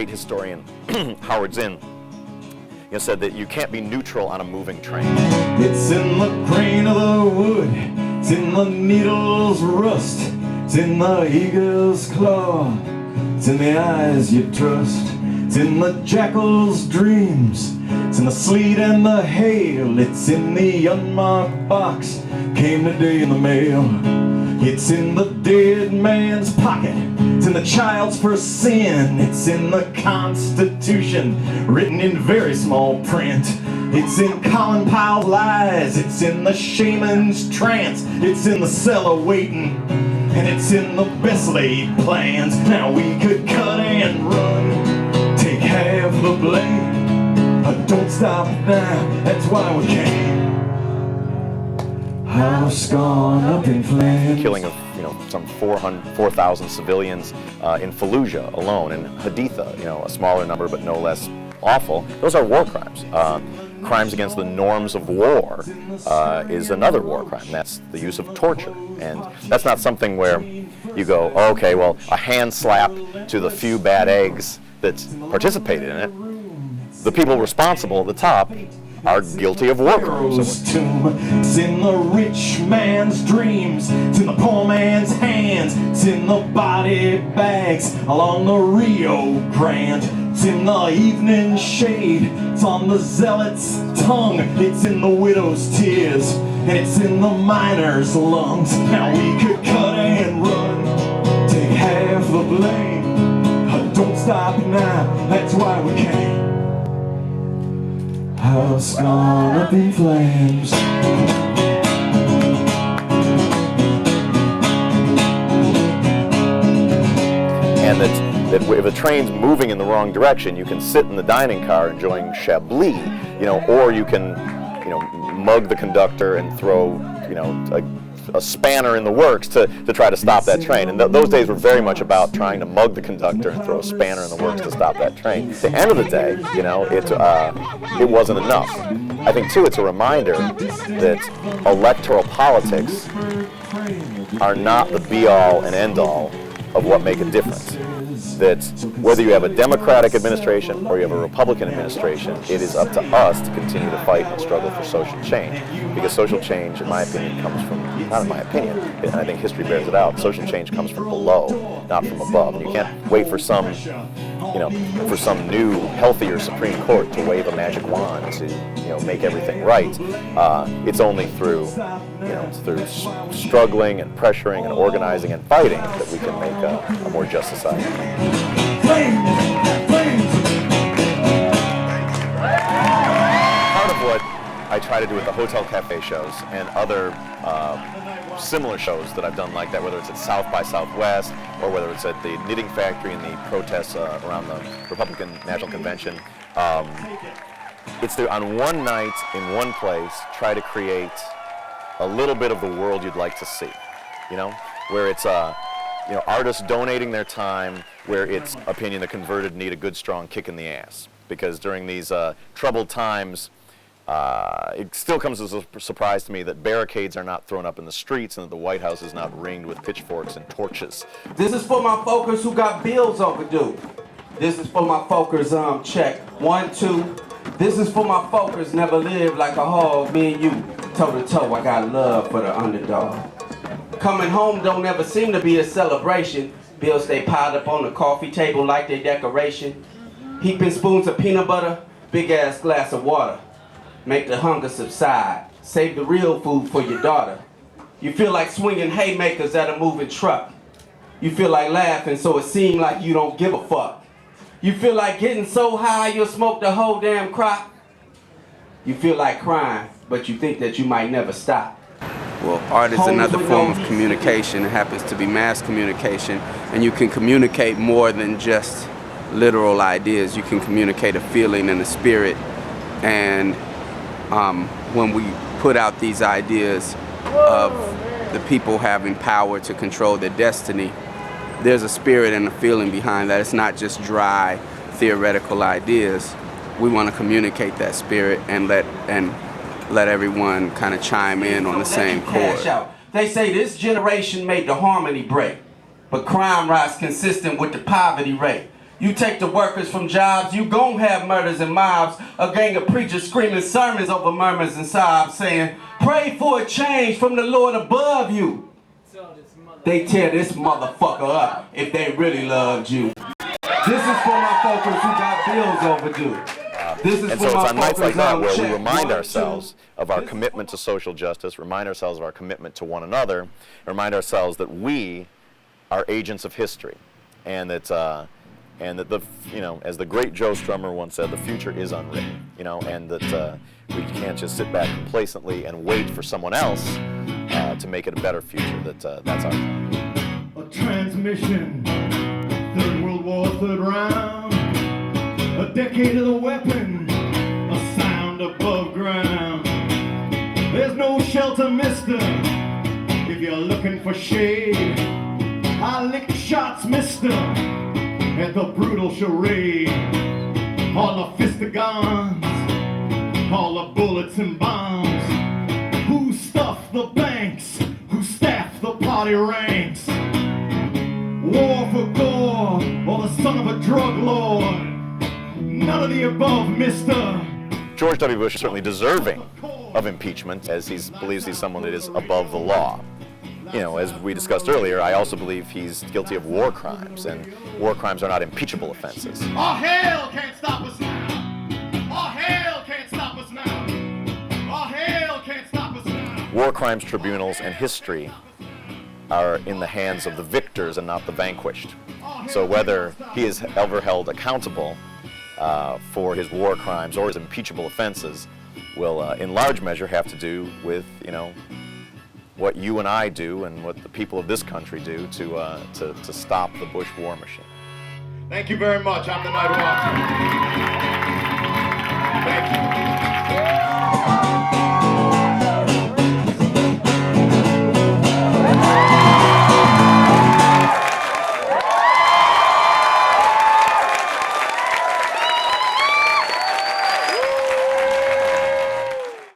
great historian, Howard Zinn, said that you can't be neutral on a moving train. It's in the grain of the wood, it's in the needle's rust, it's in the eagle's claw, it's in the eyes you trust, it's in the jackal's dreams, it's in the sleet and the hail, it's in the unmarked box, came today in the mail. It's in the dead man's pocket, it's in the child's first sin, it's in the Constitution, written in very small print. It's in Colin Powell's lies, it's in the shaman's trance, it's in the cellar waiting, and it's in the best laid plans. Now we could cut and run, take half the blame, but don't stop now, that's why we came. House gone up in flames. Killing of some 4,000 civilians in Fallujah alone, and Haditha, a smaller number but no less awful. Those are war crimes. Crimes against the norms of war is another war crime. That's the use of torture, and that's not something where you go, oh, okay, well, a hand slap to the few bad eggs that participated in it. The people responsible at the top are guilty of war crimes. It's in the rich man's dreams, it's in the poor man's hands, it's in the body bags along the Rio Grande, it's in the evening shade, it's on the zealot's tongue, it's in the widow's tears, and it's in the miner's lungs. Now we could cut and run, take half the blame, but don't stop now, that's why we came. House gone up in flames. And that if a train's moving in the wrong direction, you can sit in the dining car enjoying Chablis, or you can, mug the conductor and throw, a spanner in the works to try to stop that train. And those days were very much about trying to mug the conductor and throw a spanner in the works to stop that train. At the end of the day, it wasn't enough. I think, too, it's a reminder that electoral politics are not the be-all and end-all of what make a difference. That whether you have a Democratic administration or you have a Republican administration, it is up to us to continue to fight and struggle for social change. Because social change, in my opinion, comes from, not in my opinion, and I think history bears it out, social change comes from below, not from above. And you can't wait for some new, healthier Supreme Court to wave a magic wand to, make everything right. It's only through, through struggling and pressuring and organizing and fighting that we can make a more just society. Part of what I try to do at the Hotel Cafe shows and other similar shows that I've done like that, whether it's at South by Southwest or whether it's at the Knitting Factory and the protests around the Republican National Convention, it's to, on one night in one place, try to create a little bit of the world you'd like to see, where it's artists donating their time, where it's opinion the converted need a good strong kick in the ass. Because during these troubled times, it still comes as a surprise to me that barricades are not thrown up in the streets and that the White House is not ringed with pitchforks and torches. This is for my folkers who got bills overdue. This is for my folkers, check 1, 2. This is for my folkers never lived like a hog, me and you, toe to toe. I got love for the underdog. Coming home don't ever seem to be a celebration. Bills stay piled up on the coffee table like they decoration. Heaping spoons of peanut butter, big ass glass of water. Make the hunger subside. Save the real food for your daughter. You feel like swinging haymakers at a moving truck. You feel like laughing so it seems like you don't give a fuck. You feel like getting so high you'll smoke the whole damn crop. You feel like crying, but you think that you might never stop. Well, art is another form of communication. It happens to be mass communication, and you can communicate more than just literal ideas. You can communicate a feeling and a spirit, and when we put out these ideas of the people having power to control their destiny, there's a spirit and a feeling behind that. It's not just dry theoretical ideas. We want to communicate that spirit and let everyone kind of chime in on the same chord. They say this generation made the harmony break, but crime rise consistent with the poverty rate. You take the workers from jobs, you gon' have murders and mobs. A gang of preachers screaming sermons over murmurs and sobs, saying, pray for a change from the Lord above you. They tear this motherfucker up if they really loved you. This is for my folks who got bills overdue. This is And for so my it's on nights like folks that on where we check. remind 1, 2. ourselves of our commitment to social justice, remind ourselves of our commitment to one another, remind ourselves that we are agents of history, and that the, you know, as the great Joe Strummer once said, the future is unwritten, you know, and that we can't just sit back complacently and wait for someone else to make it a better future. That's our time. A transmission, Third World War, third round, a decade of the weapon, a sound above ground. There's no shelter, mister, if you're looking for shade. I lick shots, mister, at the brutal charade. All the fist of guns, all the bullets and bombs. Who stuffed the banks? Who staffed the party ranks? War for gore, or the son of a drug lord? None of the above, mister. George W. Bush is certainly deserving of impeachment, as he believes he's someone that is above the law. You know, as we discussed earlier, I also believe he's guilty of war crimes, and war crimes are not impeachable offenses. All hell can't stop us now. All hell can't stop us now. All hell can't stop us now. War crimes tribunals and history are in the hands of the victors and not the vanquished. So whether he is ever held accountable for his war crimes or his impeachable offenses will, in large measure, have to do with, you know, what you and I do and what the people of this country do to stop the Bush war machine. Thank you very much. I'm the Night Watchman. Thank you.